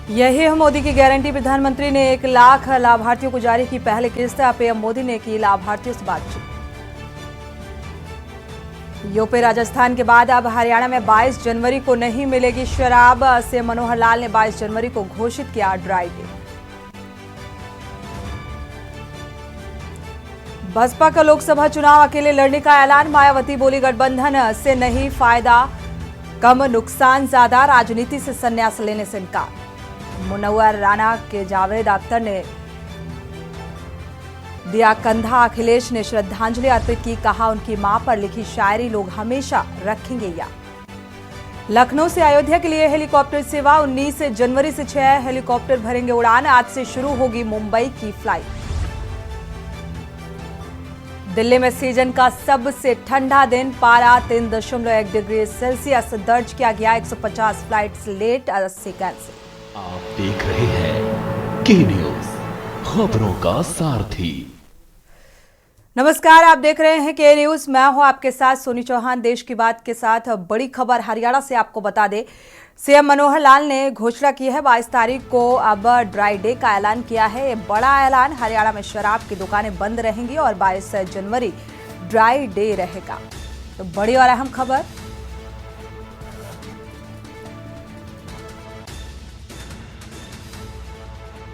यही है मोदी की गारंटी। प्रधानमंत्री ने 1 लाख लाभार्थियों को जारी की पहली किस्त। पीएम मोदी ने की लाभार्थियों से बातचीत। यूपी राजस्थान के बाद अब हरियाणा में 22 जनवरी को नहीं मिलेगी शराब। सीएम मनोहर लाल ने 22 जनवरी को घोषित किया ड्राई डे। बसपा का लोकसभा चुनाव अकेले लड़ने का ऐलान। मायावती बोली गठबंधन से नहीं फायदा, कम नुकसान ज्यादा, राजनीति से संन्यास लेने से इनकार। मुनव्वर राना के जावेद अख्तर ने दिया कंधा। अखिलेश ने श्रद्धांजलि अर्पित की। कहा उनकी मां पर लिखी शायरी लोग हमेशा रखेंगे याद। लखनऊ से अयोध्या के लिए हेलीकॉप्टर सेवा। 19 जनवरी से 6 हेलीकॉप्टर भरेंगे उड़ान। आज से शुरू होगी मुंबई की फ्लाइट। दिल्ली में सीजन का सबसे ठंडा दिन। पारा 3.1 डिग्री सेल्सियस दर्ज किया गया। 150 फ्लाइट्स लेट, 80 कैंसिल। आप देख रहे हैं के न्यूज, खबरों का सारथी। नमस्कार, आप देख रहे हैं के न्यूज। मैं हूं आपके साथ सोनी चौहान। देश की बात के साथ बड़ी खबर हरियाणा से आपको बता दें। सीएम मनोहर लाल ने घोषणा की है 22 तारीख को अब ड्राई डे का ऐलान किया है। ये बड़ा ऐलान। हरियाणा में शराब की दुकानें बंद रहेंगी और 22 जनवरी ड्राई डे रहेगा। तो बड़ी और अहम खबर।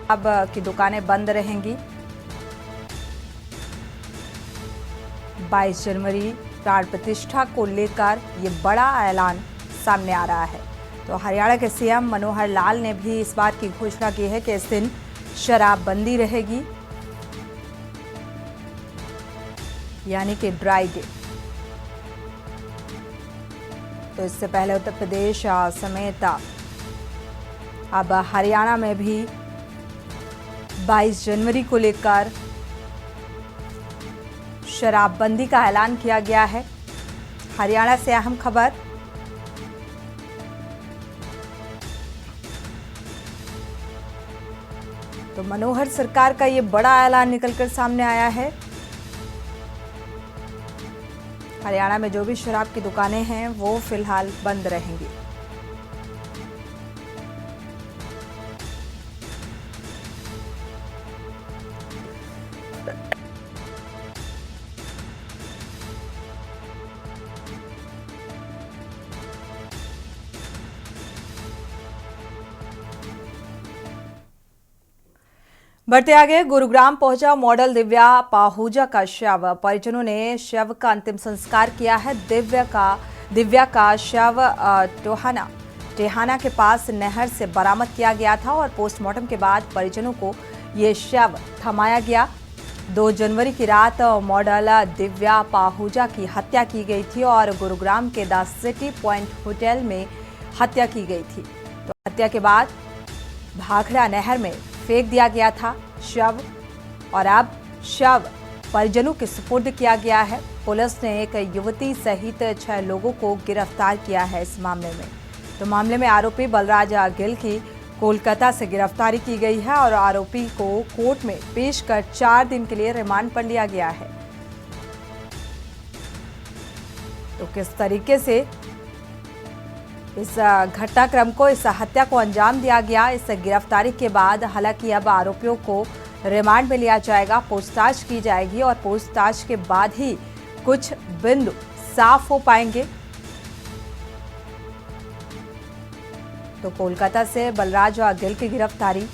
अब की दुकानें बंद रहेंगी। 22 जनवरी प्राण प्रतिष्ठा को लेकर ये बड़ा ऐलान सामने आ रहा है। तो हरियाणा के सीएम मनोहर लाल ने भी इस बात की घोषणा की है कि इस दिन शराबबंदी रहेगी, यानी कि ड्राई डे। तो इससे पहले उत्तर प्रदेश समेत अब हरियाणा में भी 22 जनवरी को लेकर शराबबंदी का ऐलान किया गया है। हरियाणा से अहम खबर। तो मनोहर सरकार का ये बड़ा ऐलान निकलकर सामने आया है। हरियाणा में जो भी शराब की दुकानें हैं वो फिलहाल बंद रहेंगी। बढ़ते आगे, गुरुग्राम पहुंचा मॉडल दिव्या पाहूजा का शव। परिजनों ने शव का अंतिम संस्कार किया है। दिव्या का शव टेहाना के पास नहर से बरामद किया गया था और पोस्टमार्टम के बाद परिजनों को ये शव थमाया गया। 2 जनवरी की रात मॉडल दिव्या पाहूजा की हत्या की गई थी और गुरुग्राम के द सिटी पॉइंट होटल में हत्या की गई थी। तो हत्या के बाद भाखड़ा नहर में फेंक दिया गया था शव, और अब शव परिजनों के सुपुर्द किया गया है। पुलिस ने एक युवती सहित 6 लोगों को गिरफ्तार किया है इस मामले में। तो मामले में आरोपी बलराज गिल की कोलकाता से गिरफ्तारी की गई है और आरोपी को कोर्ट में पेश कर 4 दिन के लिए रिमांड पर लिया गया है। तो किस तरीके से इस घटनाक्रम को, इस हत्या को अंजाम दिया गया, इस गिरफ्तारी के बाद हालांकि अब आरोपियों को रिमांड में लिया जाएगा, पूछताछ की जाएगी और पूछताछ के बाद ही कुछ बिंदु साफ हो पाएंगे। तो कोलकाता से बलराज गिल की गिरफ्तारी,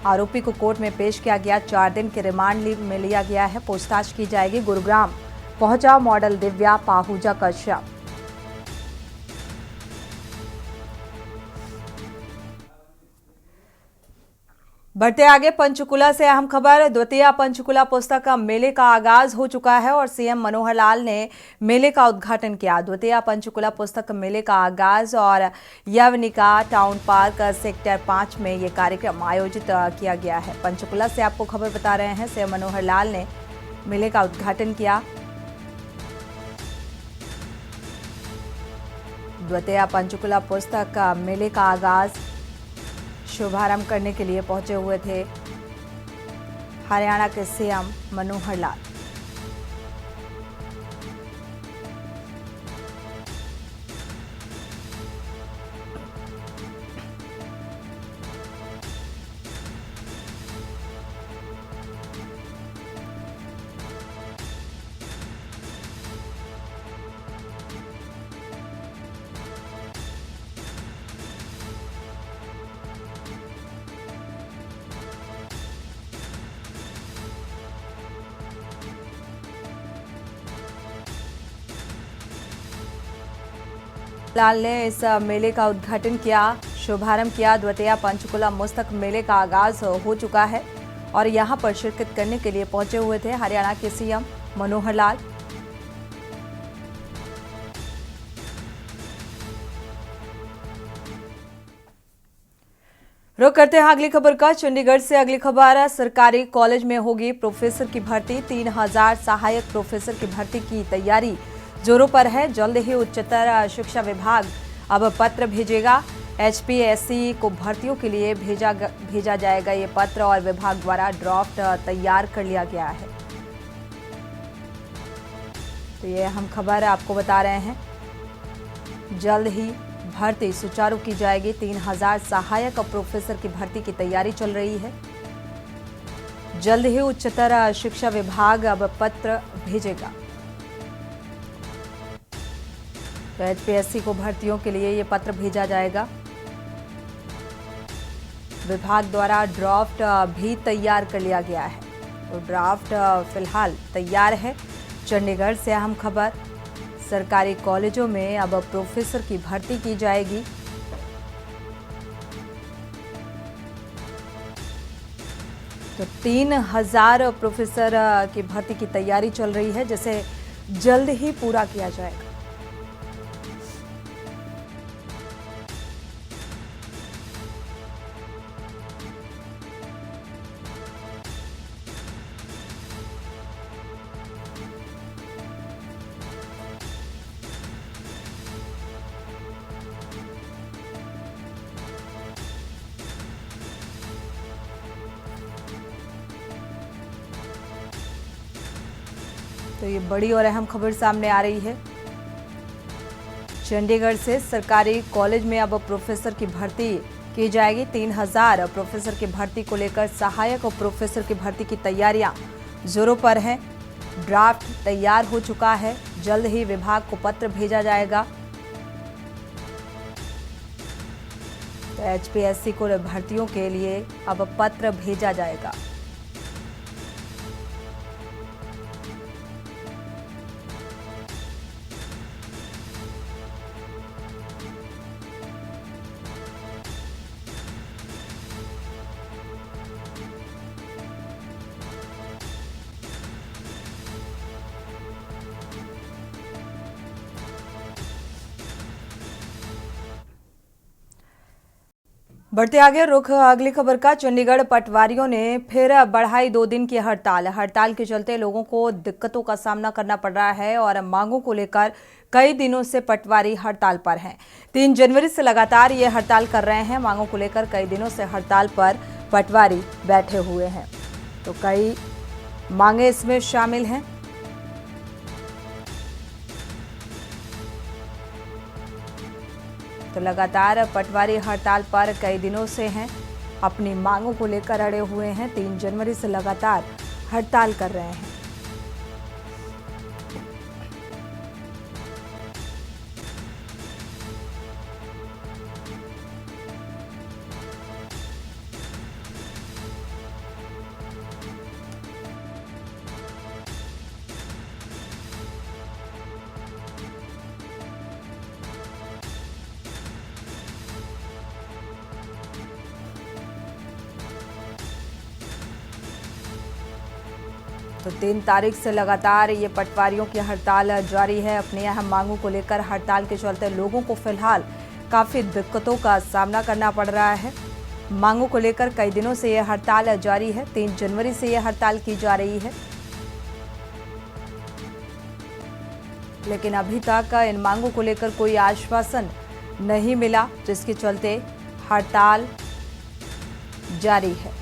आरोपी को कोर्ट में पेश किया गया, 4 दिन के रिमांड में लिया गया है, पूछताछ की जाएगी। गुरुग्राम पहुंचा मॉडल दिव्या पाहूजा का शव। बढ़ते आगे, पंचकुला से अहम खबर। द्वितीय पंचकुला पुस्तक मेले का आगाज हो चुका है और सीएम मनोहर लाल ने मेले का उद्घाटन किया। द्वितीय पंचकुला पुस्तक मेले का आगाज और यवनिका टाउन पार्क सेक्टर 5 में ये कार्यक्रम आयोजित किया गया है। पंचकुला से आपको खबर बता रहे हैं, सीएम मनोहर लाल ने मेले का उद्घाटन किया। द्वितीय पंचकुला पुस्तक मेले का आगाज शुभारंभ करने के लिए पहुंचे हुए थे हरियाणा के सीएम मनोहर लाल। लाल ने इस मेले का उद्घाटन किया, शुभारंभ किया। द्वितीय पंचकुला मुस्तक मेले का आगाज हो चुका है और यहां पर शिरकत करने के लिए पहुंचे हुए थे हरियाणा के सीएम मनोहर लाल। रुक करते हैं अगली खबर का। चंडीगढ़ से अगली खबर, सरकारी कॉलेज में होगी प्रोफेसर की भर्ती। 3000 सहायक प्रोफेसर की भर्ती की तैयारी जोरों पर है। जल्द ही उच्चतर शिक्षा विभाग अब पत्र भेजेगा। एचपीएससी को भर्तियों के लिए भेजा जाएगा ये पत्र और विभाग द्वारा ड्राफ्ट तैयार कर लिया गया है। तो ये हम खबर आपको बता रहे हैं, जल्द ही भर्ती सुचारू की जाएगी। 3000 सहायक प्रोफेसर की भर्ती की तैयारी चल रही है। जल्द ही उच्चतर शिक्षा विभाग अब पत्र भेजेगा। तो एचपीएससी को भर्तियों के लिए ये पत्र भेजा जाएगा। विभाग द्वारा ड्राफ्ट भी तैयार कर लिया गया है। तो ड्राफ्ट फिलहाल तैयार है। चंडीगढ़ से अहम खबर, सरकारी कॉलेजों में अब प्रोफेसर की भर्ती की जाएगी। तो 3000 प्रोफेसर की भर्ती की तैयारी चल रही है, जिसे जल्द ही पूरा किया जाएगा। तो ये बड़ी और अहम खबर सामने आ रही है। चंडीगढ़ से सरकारी कॉलेज में अब प्रोफेसर की भर्ती की जाएगी। 3000 प्रोफेसर की भर्ती को लेकर सहायक और प्रोफेसर की भर्ती की तैयारियां जोरों पर हैं। ड्राफ्ट तैयार हो चुका है। जल्द ही विभाग को पत्र भेजा जाएगा। तो एचपीएससी को भर्तियों के लिए अब पत्र भेजा जाएगा। बढ़ते आगे, रुख अगली खबर का। चंडीगढ़ पटवारियों ने फिर बढ़ाई 2 दिन की हड़ताल के चलते लोगों को दिक्कतों का सामना करना पड़ रहा है और मांगों को लेकर कई दिनों से पटवारी हड़ताल पर हैं। 3 जनवरी से लगातार ये हड़ताल कर रहे हैं। मांगों को लेकर कई दिनों से हड़ताल पर पटवारी बैठे हुए हैं। तो कई मांगे इसमें शामिल हैं। तो लगातार पटवारी हड़ताल पर कई दिनों से हैं, अपनी मांगों को लेकर अड़े हुए हैं। 3 जनवरी से लगातार हड़ताल कर रहे हैं। तो 3 तारीख से लगातार ये पटवारियों की हड़ताल जारी है। अपनी अहम मांगों को लेकर हड़ताल के चलते लोगों को फिलहाल काफ़ी दिक्कतों का सामना करना पड़ रहा है। मांगों को लेकर कई दिनों से ये हड़ताल जारी है। 3 जनवरी से ये हड़ताल की जा रही है, लेकिन अभी तक इन मांगों को लेकर कोई आश्वासन नहीं मिला, जिसके चलते हड़ताल जारी है।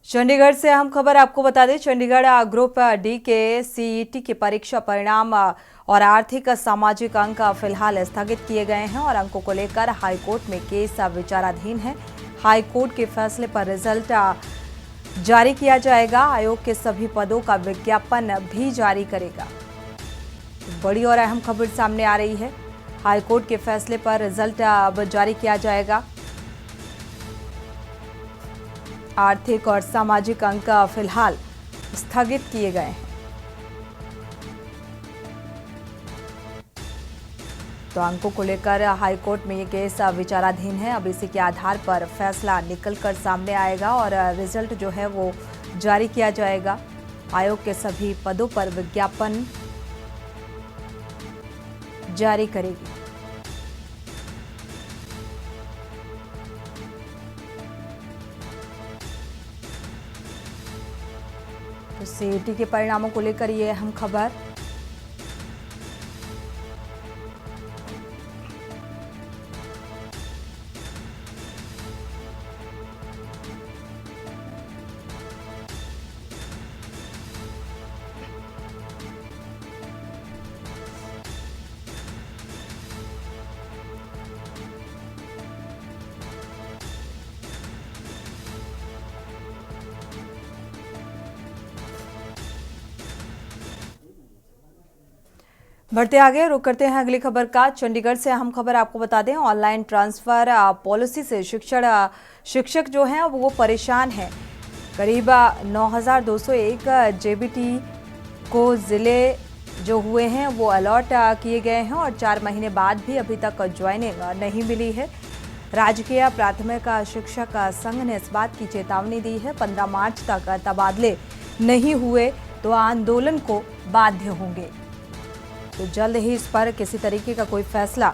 चंडीगढ़ से अहम खबर आपको बता दें, चंडीगढ़ ग्रुप डी के सीईटी के परीक्षा परिणाम और आर्थिक सामाजिक अंक फिलहाल स्थगित किए गए हैं और अंकों को लेकर हाईकोर्ट में केस विचाराधीन है। हाईकोर्ट के फैसले पर रिजल्ट जारी किया जाएगा। आयोग के सभी पदों का विज्ञापन भी जारी करेगा। बड़ी और अहम खबर सामने आ रही है। हाईकोर्ट के फैसले पर रिजल्ट अब जारी किया जाएगा। आर्थिक और सामाजिक अंक फिलहाल स्थगित किए गए हैं। तो अंकों को लेकर हाईकोर्ट में ये केस विचाराधीन है। अब इसी के आधार पर फैसला निकलकर सामने आएगा और रिजल्ट जो है वो जारी किया जाएगा। आयोग के सभी पदों पर विज्ञापन जारी करेगी। तो सीईटी के परिणामों को लेकर ये अहम खबर। बढ़ते आगे, रुक करते हैं अगली खबर का। चंडीगढ़ से अहम खबर आपको बता दें, ऑनलाइन ट्रांसफर पॉलिसी से शिक्षक जो हैं वो परेशान हैं। करीब 9,201 जेबीटी को जिले जो हुए हैं वो अलॉट किए गए हैं और 4 महीने बाद भी अभी तक ज्वाइनिंग नहीं मिली है। राजकीय प्राथमिक शिक्षक संघ ने इस बात की चेतावनी दी है, 15 मार्च तक तबादले नहीं हुए तो आंदोलन को बाध्य होंगे। तो जल्द ही इस पर किसी तरीके का कोई फैसला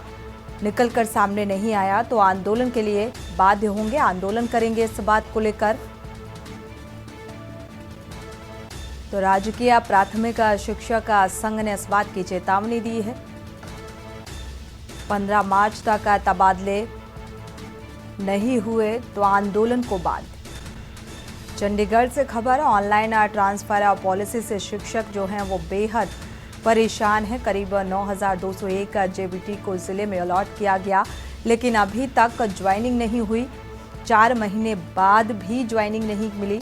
निकलकर सामने नहीं आया तो आंदोलन के लिए बाध्य होंगे, आंदोलन करेंगे इस बात को लेकर। तो राजकीय प्राथमिक शिक्षक संघ ने इस बात की चेतावनी दी है, 15 मार्च तक तबादले नहीं हुए तो आंदोलन को बाध्य। चंडीगढ़ से खबर, ऑनलाइन ट्रांसफर पॉलिसी से शिक्षक जो हैं वो बेहद परेशान है। करीब 9,201 जेबीटी को जिले में अलॉट किया गया, लेकिन अभी तक ज्वाइनिंग नहीं हुई। 4 महीने बाद भी ज्वाइनिंग नहीं मिली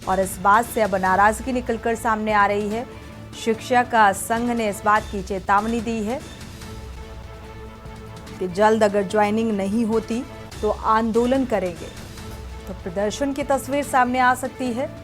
और इस बात से अब नाराजगी निकलकर सामने आ रही है। शिक्षक संघ ने इस बात की चेतावनी दी है कि जल्द अगर ज्वाइनिंग नहीं होती तो आंदोलन करेंगे। तो प्रदर्शन की तस्वीर सामने आ सकती है।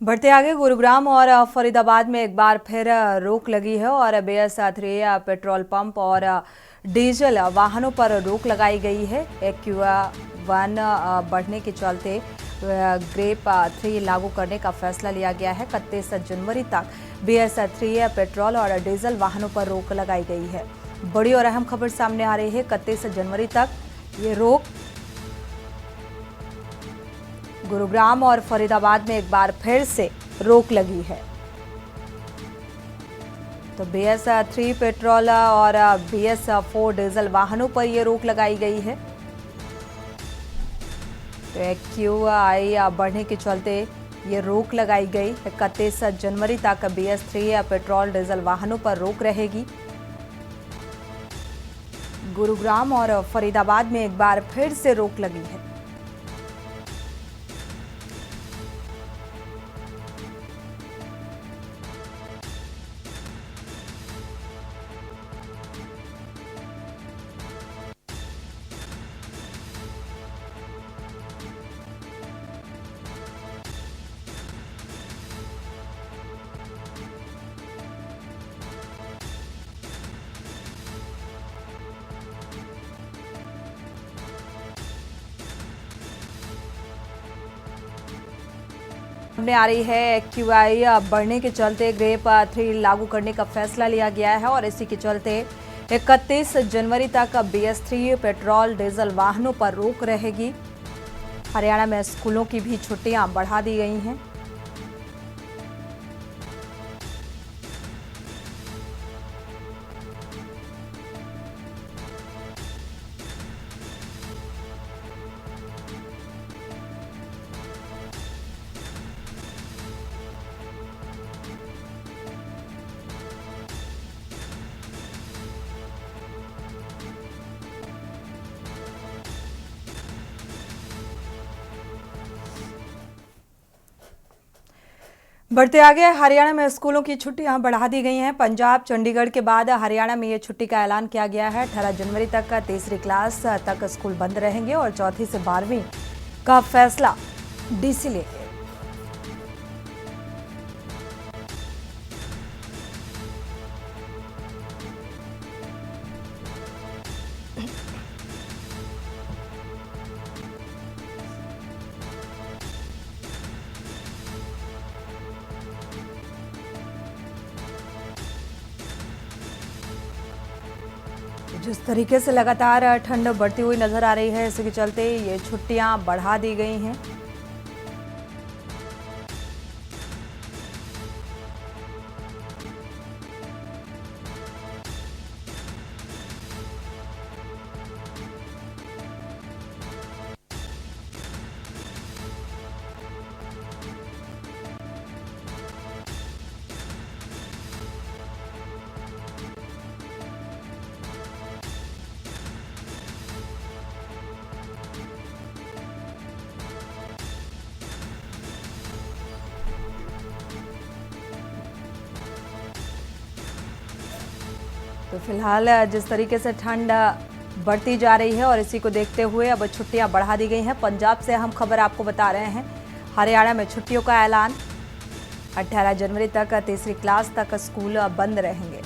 बढ़ते आगे, गुरुग्राम और फरीदाबाद में एक बार फिर रोक लगी है और BS3 पेट्रोल पंप और डीजल वाहनों पर रोक लगाई गई है। AQI बढ़ने के चलते ग्रेप 3 लागू करने का फैसला लिया गया है। 31 जनवरी तक BS3 पेट्रोल और डीजल वाहनों पर रोक लगाई गई है। बड़ी और अहम खबर सामने आ रही है, 31 जनवरी तक ये रोक। गुरुग्राम और फरीदाबाद में एक बार फिर से रोक लगी है। तो BS3 पेट्रोल और BS4 डीजल वाहनों पर यह रोक लगाई गई है। तो AQI बढ़ने के चलते ये रोक लगाई गई। 31 जनवरी तक BS3 पेट्रोल डीजल वाहनों पर रोक रहेगी। गुरुग्राम और फरीदाबाद में एक बार फिर से रोक लगी है। सामने आ रही है, AQI बढ़ने के चलते ग्रेप 3 लागू करने का फैसला लिया गया है और इसी के चलते 31 जनवरी तक BS3 पेट्रोल डीजल वाहनों पर रोक रहेगी। हरियाणा में स्कूलों की भी छुट्टियां बढ़ा दी गई हैं। बढ़ते आगे हरियाणा में स्कूलों की छुट्टियां बढ़ा दी गई हैं। पंजाब चंडीगढ़ के बाद हरियाणा में ये छुट्टी का ऐलान किया गया है। 18 जनवरी तक तीसरी क्लास तक स्कूल बंद रहेंगे और चौथी से 12वीं का फैसला डीसी लेंगे। जिस तरीके से लगातार ठंड बढ़ती हुई नजर आ रही है, इसके चलते ये छुट्टियां बढ़ा दी गई हैं। तो फिलहाल जिस तरीके से ठंड बढ़ती जा रही है और इसी को देखते हुए अब छुट्टियां बढ़ा दी गई हैं। पंजाब से हम खबर आपको बता रहे हैं, हरियाणा में छुट्टियों का ऐलान। 18 जनवरी तक तीसरी क्लास तक स्कूल बंद रहेंगे।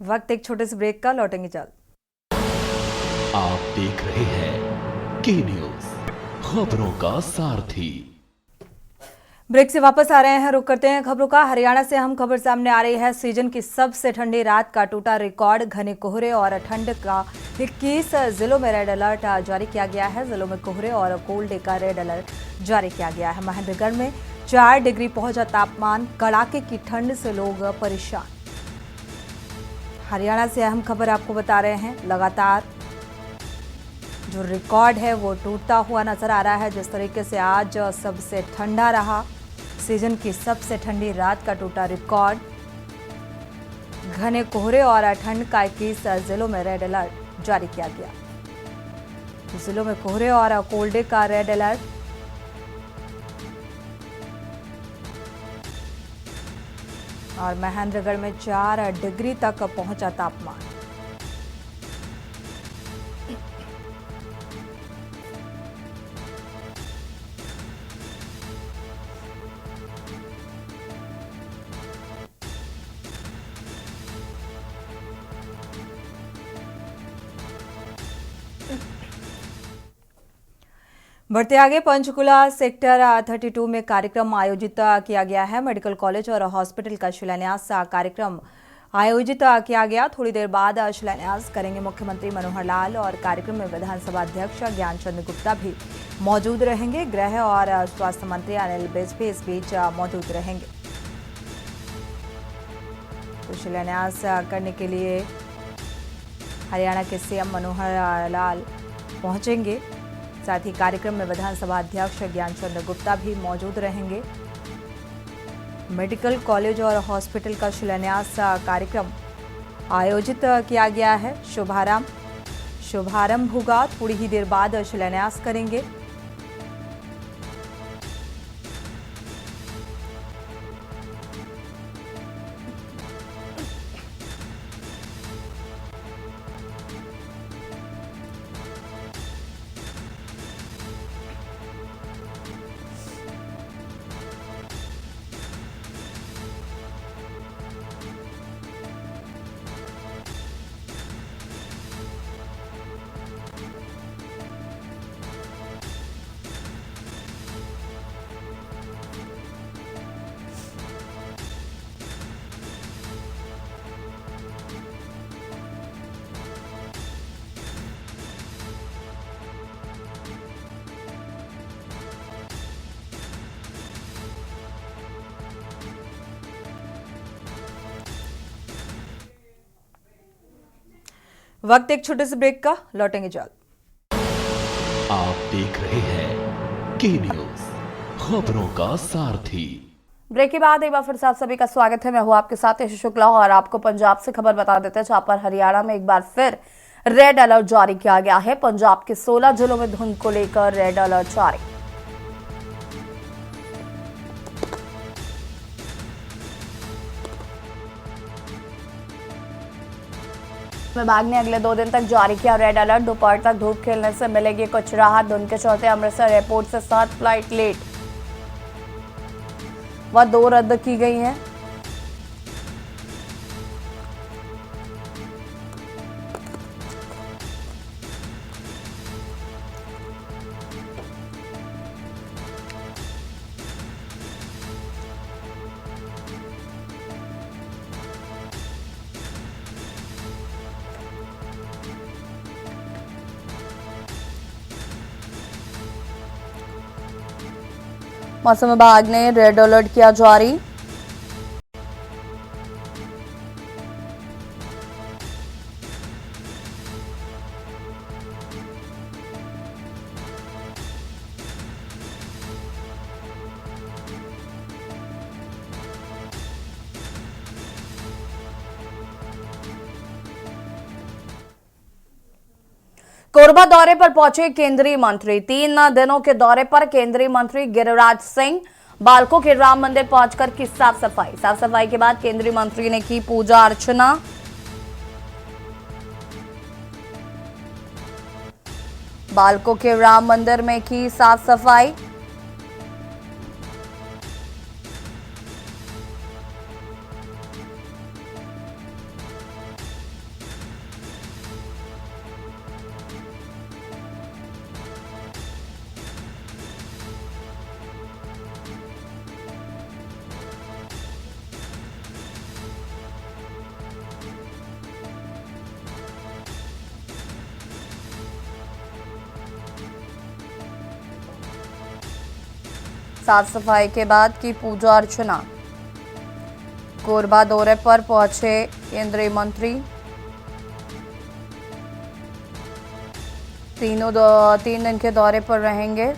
वक्त एक छोटे से ब्रेक का, लौटेंगे जल्द। आप देख रहे हैं के न्यूज, खबरों का सारथी। ब्रेक से वापस आ रहे हैं, रुक करते हैं खबरों का। हरियाणा से हम खबर सामने आ रही है, सीजन की सबसे ठंडी रात का टूटा रिकॉर्ड। घने कोहरे और ठंड का 21 जिलों में रेड अलर्ट जारी किया गया है। जिलों में कोहरे और कोल्ड डे का रेड अलर्ट जारी किया गया है। महेंद्रगढ़ में 4 डिग्री पहुंचा तापमान, कड़ाके की ठंड से लोग परेशान। हरियाणा से अहम खबर आपको बता रहे हैं, लगातार जो रिकॉर्ड है वो टूटता हुआ नजर आ रहा है। जिस तरीके से आज सबसे ठंडा रहा, सीजन की सबसे ठंडी रात का टूटा रिकॉर्ड। घने कोहरे और ठंड का 21 जिलों में रेड अलर्ट जारी किया गया। जिलों में कोहरे और कोल्ड डे का रेड अलर्ट। और महेंद्रगढ़ में 4 डिग्री तक पहुंचा तापमान। बढ़ते आगे, पंचकुला सेक्टर 32 में कार्यक्रम आयोजित किया गया है। मेडिकल कॉलेज और हॉस्पिटल का शिलान्यास कार्यक्रम आयोजित किया गया। थोड़ी देर बाद शिलान्यास करेंगे मुख्यमंत्री मनोहर लाल और कार्यक्रम में विधानसभा अध्यक्ष ज्ञानचंद गुप्ता भी मौजूद रहेंगे। गृह और स्वास्थ्य मंत्री अनिल विज भी इस बीच मौजूद रहेंगे। तो शिलान्यास करने के लिए हरियाणा के सीएम मनोहर लाल पहुंचेंगे। साथ ही कार्यक्रम में विधानसभा अध्यक्ष ज्ञानचंद गुप्ता भी मौजूद रहेंगे। मेडिकल कॉलेज और हॉस्पिटल का शिलान्यास कार्यक्रम आयोजित किया गया है। शुभारंभ होगा, थोड़ी ही देर बाद शिलान्यास करेंगे। वक्त एक छोटे से ब्रेक का, लौटेंगे जल्द। आप देख रहे हैं के न्यूज, खबरों का सारथी। ब्रेक के बाद एक बार फिर से आप सभी का स्वागत है। मैं हूं आपके साथ यश शुक्ला और आपको पंजाब से खबर बता देते हैं, जहां पर हरियाणा में एक बार फिर रेड अलर्ट जारी किया गया है। पंजाब के 16 जिलों में धुंध को लेकर रेड अलर्ट जारी। विभाग ने अगले 2 दिन तक जारी किया रेड अलर्ट। दोपहर तक धूप खिलने से मिलेगी कुछ राहत। धुंध के चलते अमृतसर एयरपोर्ट से 7 फ्लाइट लेट व 2 रद्द की गई हैं। मौसम विभाग ने रेड अलर्ट किया जारी। कोरबा दौरे पर पहुंचे केंद्रीय मंत्री। 3 दिनों के दौरे पर केंद्रीय मंत्री गिरिराज सिंह बालको के राम मंदिर पहुंचकर की साफ सफाई के बाद केंद्रीय मंत्री ने की पूजा अर्चना। बालको के राम मंदिर में की साफ सफाई। साफ सफाई के बाद की पूजा अर्चना। कोरबा दौरे पर पहुंचे केंद्रीय मंत्री। 3 दिन के दौरे पर रहेंगे।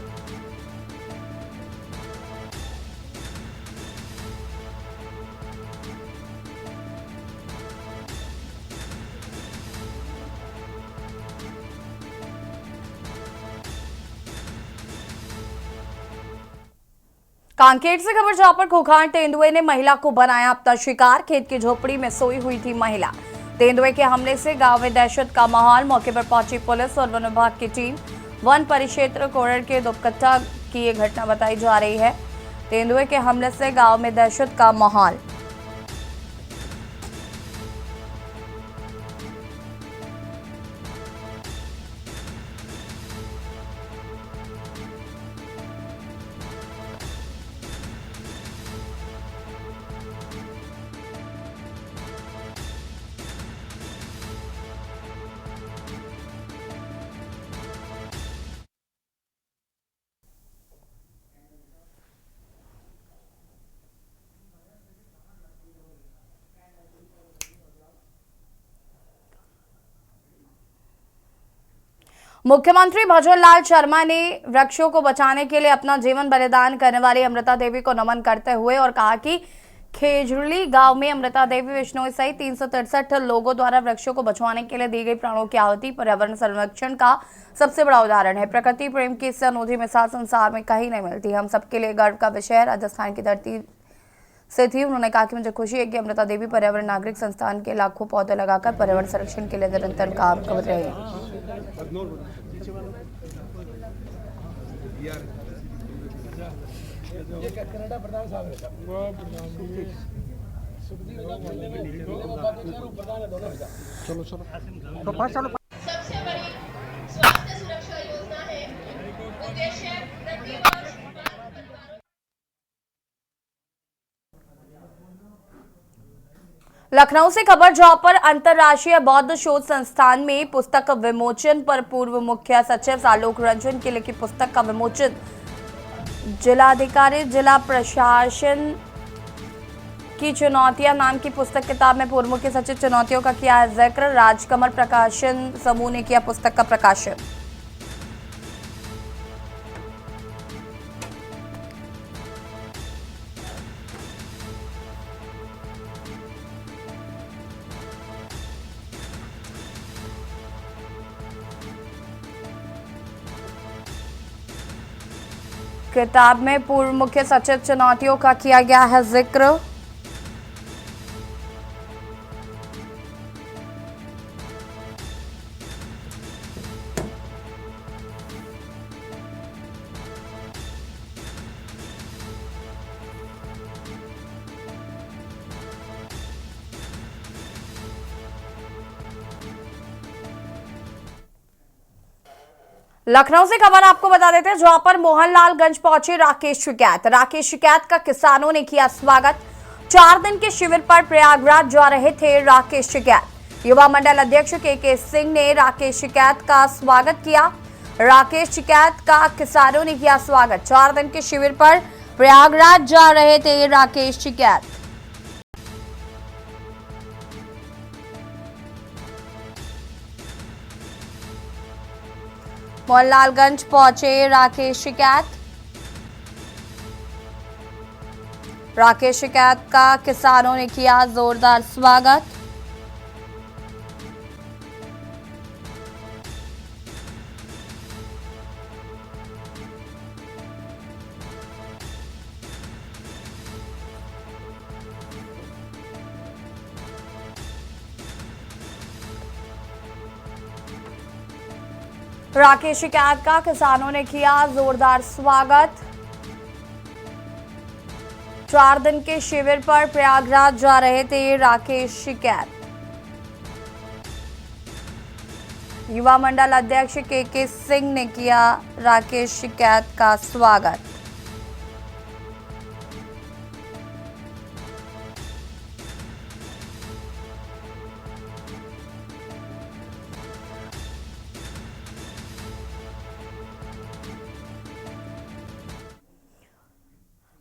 कांकेर से खबर जहां पर खोखार तेंदुए ने महिला को बनाया अपना शिकार। खेत की झोपड़ी में सोई हुई थी महिला। तेंदुए के हमले से गांव में दहशत का माहौल। मौके पर पहुंची पुलिस और वन विभाग की टीम। वन परिक्षेत्र कोरड़ के दुपकट्टा की ये घटना बताई जा रही है। तेंदुए के हमले से गांव में दहशत का माहौल। मुख्यमंत्री भजन लाल शर्मा ने वृक्षों को बचाने के लिए अपना जीवन बलिदान करने वाली अमृता देवी को नमन करते हुए और कहा कि खेजड़ी गांव में अमृता देवी विश्नोई सहित 363 लोगों द्वारा वृक्षों को बचाने के लिए दी गई प्राणों की आहुति पर्यावरण संरक्षण का सबसे बड़ा उदाहरण है। प्रकृति प्रेम की इससे अनूठी मिसाल संसार में कहीं नहीं मिलती। हम सबके लिए गर्व का विषय है। राजस्थान की धरती से थी। उन्होंने कहा कि मुझे खुशी है कि अमृता देवी पर्यावरण नागरिक संस्थान के लाखों पौधे लगाकर पर्यावरण संरक्षण के लिए निरंतर काम कर रहे हैं। सबसे बड़ी स्वास्थ्य सुरक्षा योजना है। उद्देश्य प्रतिवर्ष लखनऊ से खबर जहां पर अंतर्राष्ट्रीय बौद्ध शोध संस्थान में पुस्तक विमोचन पर पूर्व मुख्य सचिव आलोक रंजन के लिखी पुस्तक का विमोचन। जिलाधिकारी जिला प्रशासन की चुनौतियां नाम की पुस्तक किताब में पूर्व मुख्य सचिव चुनौतियों का किया है जिक्र। राजकमल प्रकाशन समूह ने किया पुस्तक का प्रकाशन। किताब में पूर्व मुख्य सचिव चुनौतियों का किया गया है जिक्र। लखनऊ से खबर आपको बता देते हैं, जहां पर मोहनलालगंज पहुंचे राकेश शिकायत का किसानों ने किया स्वागत। 4 दिन के शिविर पर प्रयागराज जा रहे थे राकेश शिकायत। युवा मंडल अध्यक्ष के सिंह ने राकेश शिकायत का स्वागत किया। राकेश शिकायत का किसानों ने किया स्वागत। 4 दिन के शिविर पर प्रयागराज जा रहे थे राकेश शिकायत। मोहनलालगंज पहुंचे राकेश शिकायत का किसानों ने किया जोरदार स्वागत। राकेश शिकायत का किसानों ने किया जोरदार स्वागत। 4 दिन के शिविर पर प्रयागराज जा रहे थे राकेश शिकायत। युवा मंडल अध्यक्ष के सिंह ने किया राकेश शिकायत का स्वागत।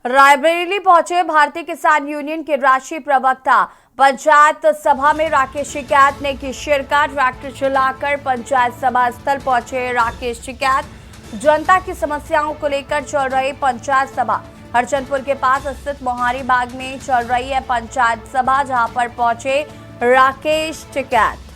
रायबरेली पहुंचे भारतीय किसान यूनियन के राष्ट्रीय प्रवक्ता। पंचायत सभा में राकेश शिकायत ने की शिरकत। ट्रैक्टर चलाकर पंचायत सभा स्थल पहुंचे राकेश शिकायत। जनता की समस्याओं को लेकर चल रही पंचायत सभा। हरचंदपुर के पास स्थित मोहारी बाग में चल रही है पंचायत सभा, जहां पर पहुंचे राकेश शिकायत।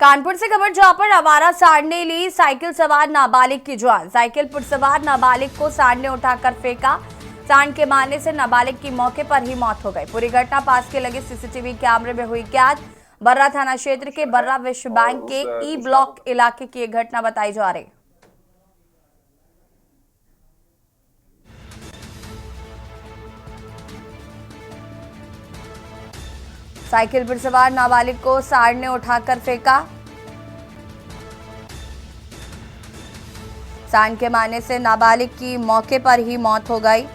कानपुर से खबर, जहां पर आवारा सांड ने ली साइकिल सवार नाबालिग की जान। साइकिल पर सवार नाबालिग को सांड ने उठाकर फेंका। सांड के मारने से नाबालिग की मौके पर ही मौत हो गई। पूरी घटना पास के लगे सीसीटीवी कैमरे में हुई कैद। बर्रा थाना क्षेत्र के बर्रा विश्व बैंक के ई ब्लॉक इलाके की यह घटना बताई जा रही। साइकिल पर सवार नाबालिग को सांड ने उठाकर फेंका। सांड के मारने से नाबालिग की मौके पर ही मौत हो गई।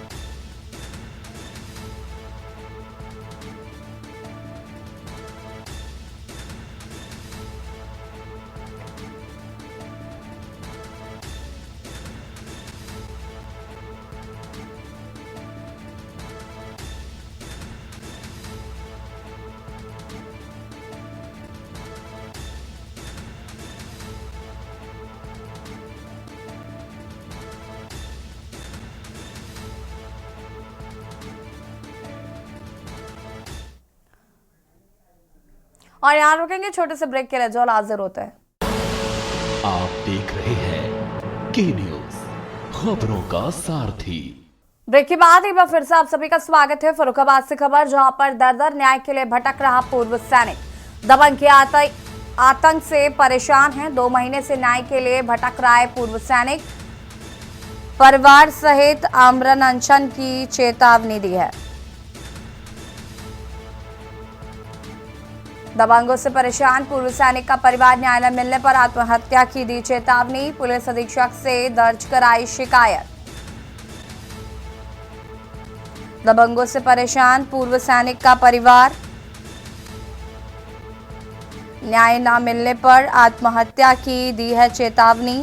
और यहाँ रुकेंगे छोटे से ब्रेक के लिए, जो हाजिर होते हैं। आप देख रहे हैं के न्यूज, खबरों का सारथी। ब्रेक के बाद एक बार फिर से आप सभी का स्वागत है। फर्रुखाबाद से खबर, जहां पर दर न्याय के लिए भटक रहा पूर्व सैनिक। दबंग के आतंक से परेशान है। 2 महीने से न्याय के लिए भटक रहा है पूर्व सैनिक। परिवार सहित आमरण अनशन की चेतावनी दी है। दबंगों से परेशान पूर्व सैनिक का परिवार, न्यायालय मिलने पर आत्महत्या की दी चेतावनी। पुलिस अधीक्षक से दर्ज कराई शिकायत। दबंगों से परेशान पूर्व सैनिक का परिवार, न्याय न मिलने पर आत्महत्या की दी है चेतावनी।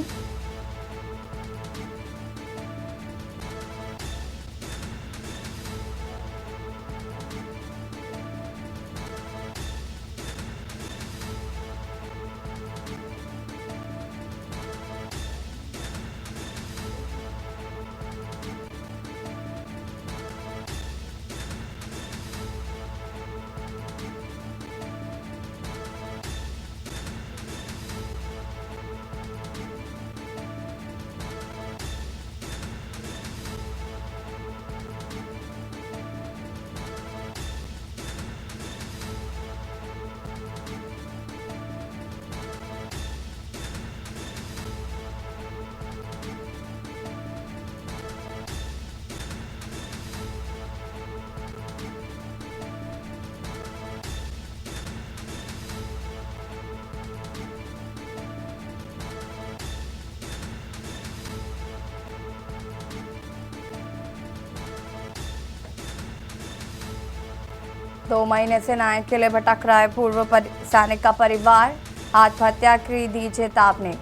2 महीने से न्याय के लिए भटक रहा है पूर्व सैनिक का परिवार, आत्महत्या की दी चेतावनी।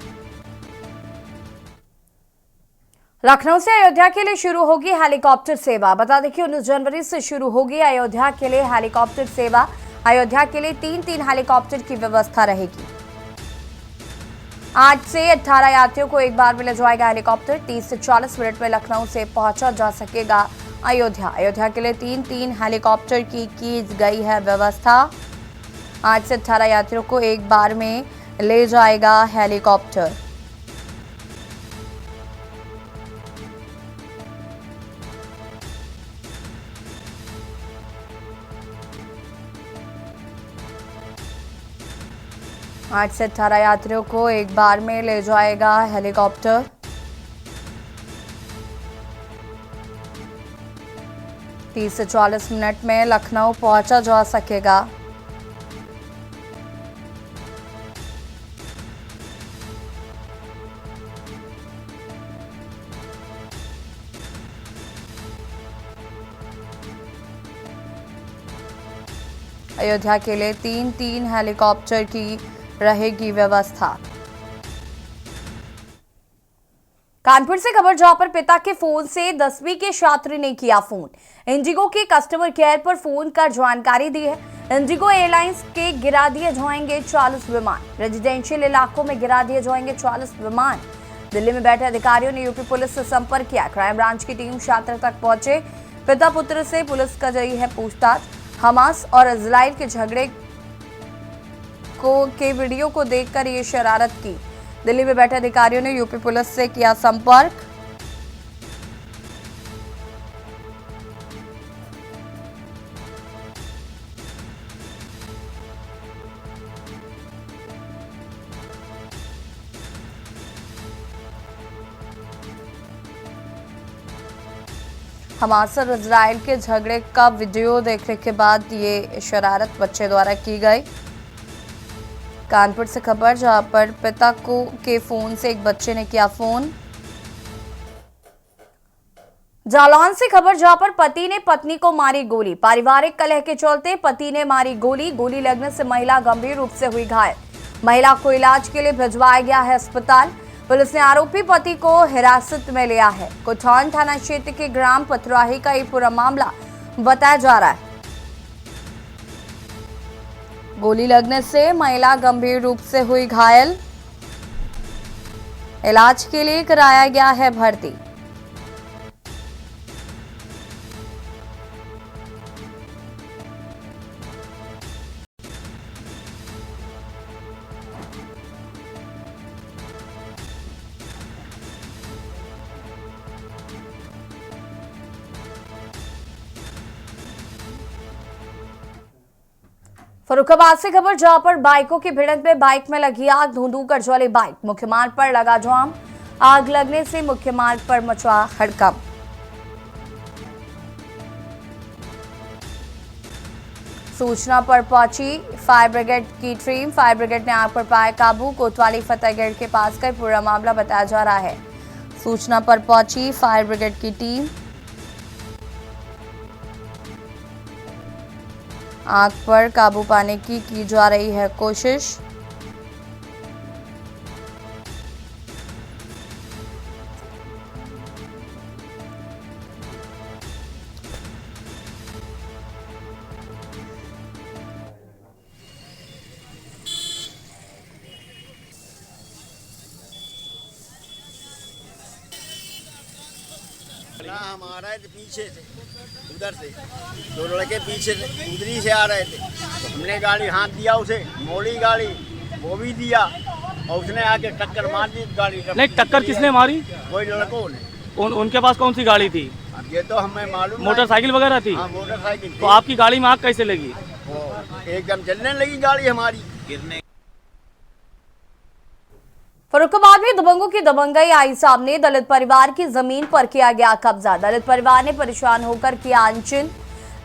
लखनऊ से अयोध्या के लिए शुरू होगी हेलीकॉप्टर सेवा। बता दें कि 19 जनवरी से शुरू होगी अयोध्या के लिए हेलीकॉप्टर सेवा। अयोध्या के लिए 3 हेलीकॉप्टर की व्यवस्था रहेगी। आज से 18 यात्रियों को एक बार में ले जाएगा हेलीकॉप्टर। 30 से 40 मिनट में लखनऊ से पहुंचा जा सकेगा अयोध्या। अयोध्या के लिए 3 हेलीकॉप्टर की गई है व्यवस्था। आज से 18 यात्रियों को एक बार में ले जाएगा हेलीकॉप्टर। आज से 18 यात्रियों को एक बार में ले जाएगा हेलीकॉप्टर। तीस से 40 मिनट में लखनऊ पहुंचा जा सकेगा। अयोध्या के लिए 3 हेलीकॉप्टर की रहेगी व्यवस्था। कानपुर से खबर जहां पर पिता के फोन से 10वीं के छात्र ने किया फोन। इंडिगो के कस्टमर केयर पर फोन कर जानकारी दी है। इंडिगो एयरलाइंस के गिरा दिए जाएंगे 40 विमान। रेजिडेंशियल इलाकों में गिरा दिए जाएंगे 40 विमान। दिल्ली में बैठे अधिकारियों ने यूपी पुलिस से संपर्क किया। क्राइम ब्रांच की टीम छात्र तक पहुंचे। पिता पुत्र से पुलिस कर रही है पूछताछ। हमास और इजराइल के झगड़े के वीडियो को देखकर ये शरारत की। दिल्ली में बैठे अधिकारियों ने यूपी पुलिस से किया संपर्क। हमास और इजराइल के झगड़े का वीडियो देखने के बाद ये शरारत बच्चे द्वारा की गई। कानपुर से खबर जहां पर पिता के फोन से एक बच्चे ने किया फोन। जालौन से खबर जहां पर पति ने पत्नी को मारी गोली। पारिवारिक कलह के चलते पति ने मारी गोली। गोली लगने से महिला गंभीर रूप से हुई घायल। महिला को इलाज के लिए भिजवाया गया है अस्पताल। पुलिस ने आरोपी पति को हिरासत में लिया है। कोठान थाना क्षेत्र के ग्राम पथराही का ये पूरा मामला बताया जा रहा है। गोली लगने से महिला गंभीर रूप से हुई घायल। इलाज के लिए कराया गया है भर्ती। फरुखाबाद से खबर जहां पर बाइकों की भिड़ंत में बाइक में लगी आग। धुंधू कर जली बाइक। मुख्य मार्ग पर लगा जाम। आग लगने से मुख्य मार्ग पर मचा हड़कंप। सूचना पर पहुंची फायर ब्रिगेड की टीम। फायर ब्रिगेड ने आग पर पाया काबू। कोतवाली फतेहगढ़ के पास का पूरा मामला बताया जा रहा है। सूचना पर पहुंची फायर ब्रिगेड की टीम। आग पर काबू पाने की जा रही है कोशिश। ना हम आ रहे थे पीछे से, उधर से 2 लड़के पीछे से उधरी से आ रहे थे। तो हमने गाड़ी हाथ दिया उसे, मोड़ी गाड़ी वो भी दिया और उसने आके टक्कर मार दी गाड़ी। नहीं, टक्कर किसने मारी? कोई लड़कों ने। उनके पास कौन सी गाड़ी थी? अब ये तो हमें मालूम। मोटरसाइकिल वगैरह थी? हाँ, मोटरसाइकिल। तो आपकी गाड़ी में आग कैसे लगी? वो एकदम चलने लगी गाड़ी हमारी। गिरने फरुखाबाद में दबंगों की दबंगई आई सामने। दलित परिवार की जमीन पर किया गया कब्जा। दलित परिवार ने परेशान होकर किया अनशन।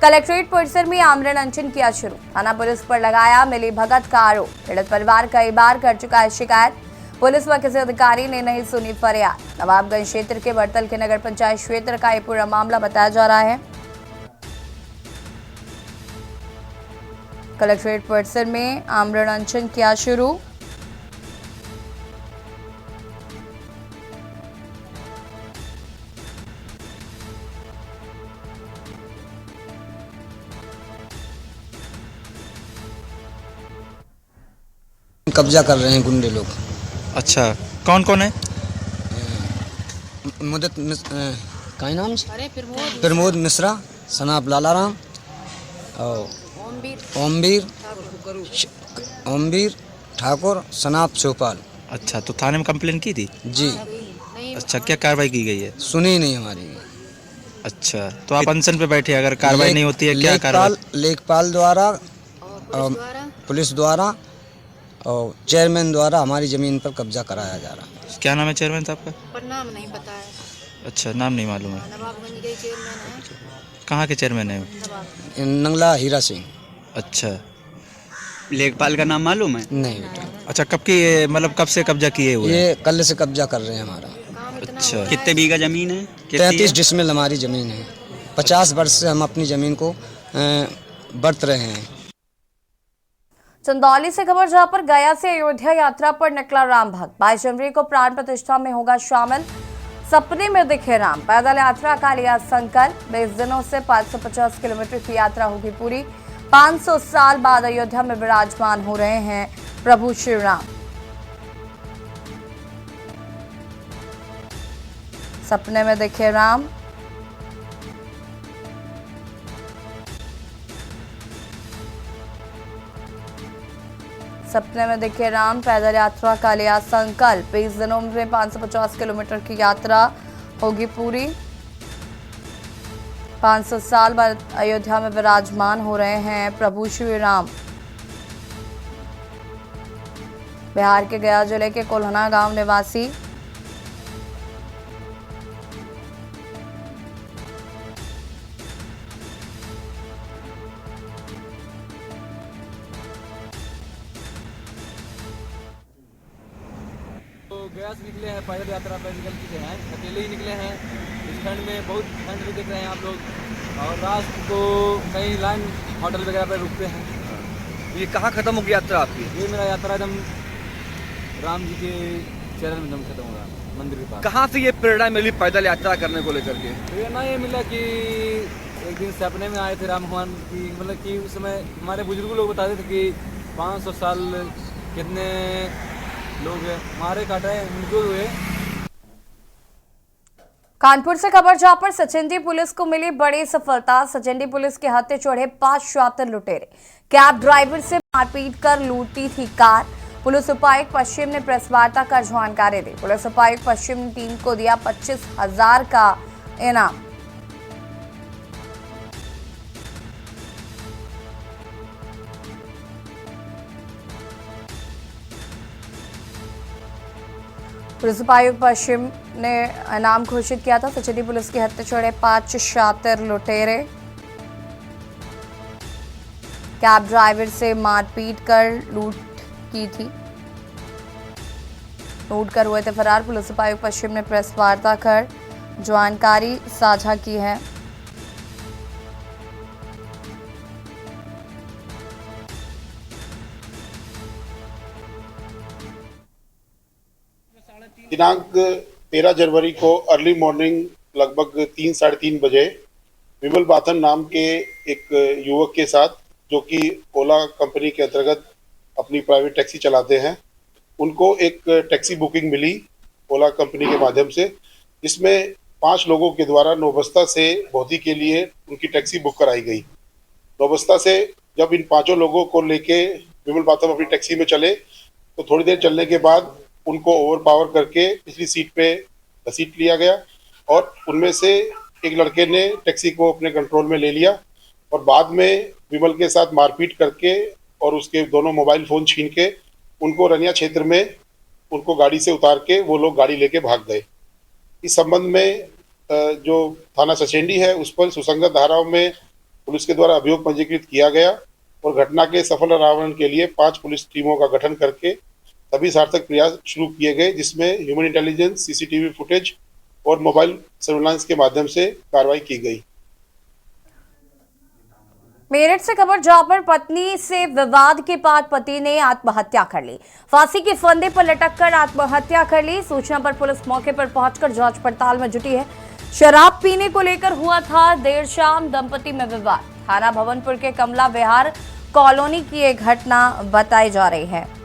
कलेक्ट्रेट परिसर में आमरण अनशन किया शुरू। थाना पुलिस पर लगाया मिली भगत का आरोप। पीड़ित परिवार कई बार कर चुका है शिकायत। पुलिस व किसी अधिकारी ने नहीं सुनी फरियाद। नवाबगंज क्षेत्र के बड़तल के नगर पंचायत क्षेत्र का ये पूरा मामला बताया जा रहा है। कलेक्ट्रेट परिसर में आमरण अनशन किया शुरू। कब्जा कर रहे हैं गुंडे लोग। अच्छा, कौन कौन है? का नाम प्रमोद मिश्रा, सनाप लालाराम और ओमवीर ठाकुर, सनाप चौपाल। अच्छा, तो थाने में कंप्लेन की थी? जी। अच्छा, क्या कार्रवाई की गई है? सुनी नहीं हमारी। अच्छा, तो आप अनशन पे बैठे, अगर कार्रवाई नहीं होती है क्या कार्रवाई? लेखपाल द्वारा, पुलिस द्वारा और चेयरमैन द्वारा हमारी जमीन पर कब्जा कराया जा रहा है। क्या नाम है चेयरमैन साहब का? पर नाम नहीं पता है। अच्छा, नाम नहीं मालूम है। नवाबगंज के चेयरमैन है। कहाँ के चेयरमैन है? नंगला हीरा सिंह। अच्छा, लेखपाल का नाम मालूम है? नहीं बेटा। अच्छा, कब की मतलब कब से कब्जा किए हुए? ये कल से कब्जा कर रहे हैं हमारा। अच्छा, कितने बीघा जमीन है? 33 डिसमिल हमारी ज़मीन है। 50 वर्ष से हम अपनी ज़मीन को बरत रहे हैं। चंदौली से खबर, जहां पर गया से अयोध्या यात्रा पर निकला राम भक्त 22 जनवरी को प्राण प्रतिष्ठा में होगा शामिल। सपने में दिखे राम, पैदल यात्रा का लिया संकल्प। 20 दिनों से 550 किलोमीटर की यात्रा होगी पूरी। 500 साल बाद अयोध्या में विराजमान हो रहे हैं प्रभु श्री राम। सपने में दिखे राम, सपने में दिखे राम, पैदल यात्रा का लिया संकल्प। 20 दिनों में 550 किलोमीटर की यात्रा होगी पूरी। 500 साल बाद अयोध्या में विराजमान हो रहे हैं प्रभु श्री राम। बिहार के गया जिले के कोल्हना गांव निवासी गया से निकले हैं, पैदल यात्रा पर निकल चुके हैं, अकेले ही निकले हैं। इस ठंड में बहुत ठंड भी देख रहे हैं आप लोग, और रात को कहीं लाइन होटल वगैरह पर रुकते हैं। ये कहाँ खत्म होगी यात्रा आपकी? ये मेरा यात्रा एकदम राम जी के चरण में एकदम खत्म होगा, मंदिर के पास। कहाँ से ये प्रेरणा मिली पैदल यात्रा करने को लेकर के? प्रेरणा ये मिला कि एक दिन सपने में आए थे राम भगवान की, मतलब कि उस समय हमारे बुजुर्ग लोग बताते थे कि 500 साल कितने लोग मारे काटे उनको हुए। कानपुर से खबर, जहां पर सचिंडी पुलिस को मिली बड़ी सफलता। सचिंडी पुलिस के हत्थे चढ़े 5 शातिर लुटेरे। कैब ड्राइवर से मारपीट कर लूटी थी कार। पुलिस उपायुक्त पश्चिम ने प्रेस वार्ता कर जानकारी दी। पुलिस उपायुक्त पश्चिम ने टीम को दिया 25,000 का इनाम। पुलिस उपायुक्त पश्चिम ने इनाम घोषित किया था। सचिंडी पुलिस के हत्थे चढ़े 5 शातिर लुटेरे। कैब ड्राइवर से मारपीट कर लूट की थी, लूट कर हुए थे फरार। पुलिस उपायुक्त पश्चिम ने प्रेस वार्ता कर जानकारी साझा की है। दिनांक 13 जनवरी को अर्ली मॉर्निंग लगभग 3 साढ़े 3 बजे विमल बाथन नाम के एक युवक के साथ, जो कि ओला कंपनी के अंतर्गत अपनी प्राइवेट टैक्सी चलाते हैं, उनको एक टैक्सी बुकिंग मिली ओला कंपनी के माध्यम से, जिसमें 5 लोगों के द्वारा नौबस्ता से भौती के लिए उनकी टैक्सी बुक कराई गई। नौबस्ता से जब इन 5 लोगों को लेके विमल बाथन अपनी टैक्सी में चले, तो थोड़ी देर चलने के बाद उनको ओवरपावर करके पिछली सीट पे घसीट लिया गया और उनमें से एक लड़के ने टैक्सी को अपने कंट्रोल में ले लिया और बाद में विमल के साथ मारपीट करके और उसके दोनों मोबाइल फ़ोन छीन के उनको रनिया क्षेत्र में उनको गाड़ी से उतार के वो लोग गाड़ी लेके भाग गए। इस संबंध में जो थाना सचेंडी है उस पर सुसंगत धाराओं में पुलिस के द्वारा अभियोग पंजीकृत किया गया और घटना के सफल निराकरण के लिए 5 पुलिस टीमों का गठन करके सभी सार्थक प्रयास शुरू किए गए, जिसमें ह्यूमन इंटेलिजेंस, सीसीटीवी फुटेज और मोबाइल सर्विलांस के माध्यम से कार्रवाई की गई। मेरठ से खबर जहां पर पत्नी से विवाद के बाद पति ने आत्महत्या कर ली। फांसी के फंदे पर लटककर आत्महत्या कर ली। सूचना पर पुलिस मौके पर पहुंचकर जांच पड़ताल में जुटी है। शराब पीने को लेकर हुआ था देर शाम दंपति में विवाद। थाना भवनपुर के कमला विहार कॉलोनी की एक घटना बताई जा रही है।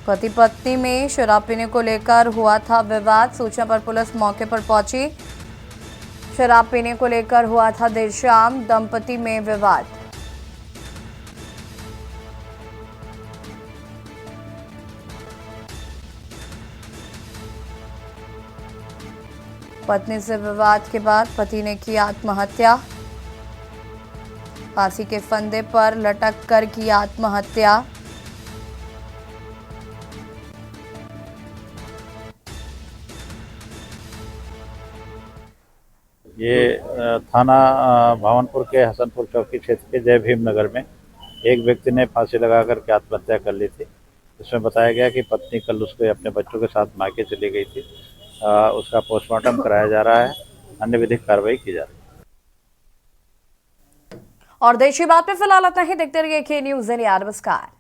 पति पत्नी में शराब पीने को लेकर हुआ था विवाद। सूचना पर पुलिस मौके पर पहुंची। शराब पीने को लेकर हुआ था देर शाम दंपति में विवाद। पत्नी से विवाद के बाद पति ने की आत्महत्या। फांसी के फंदे पर लटक कर की आत्महत्या। ये थाना भवनपुर के हसनपुर चौकी क्षेत्र के जय भीम नगर में एक व्यक्ति ने फांसी लगा करके आत्महत्या कर ली थी। इसमें बताया गया कि पत्नी कल उसके अपने बच्चों के साथ मायके चली गई थी। उसका पोस्टमार्टम कराया जा रहा है, अन्य विधिक कार्रवाई की जा रही है। और देशी बात पे फिलहाल इतना ही। देखते रहिए के न्यूज़। नमस्कार।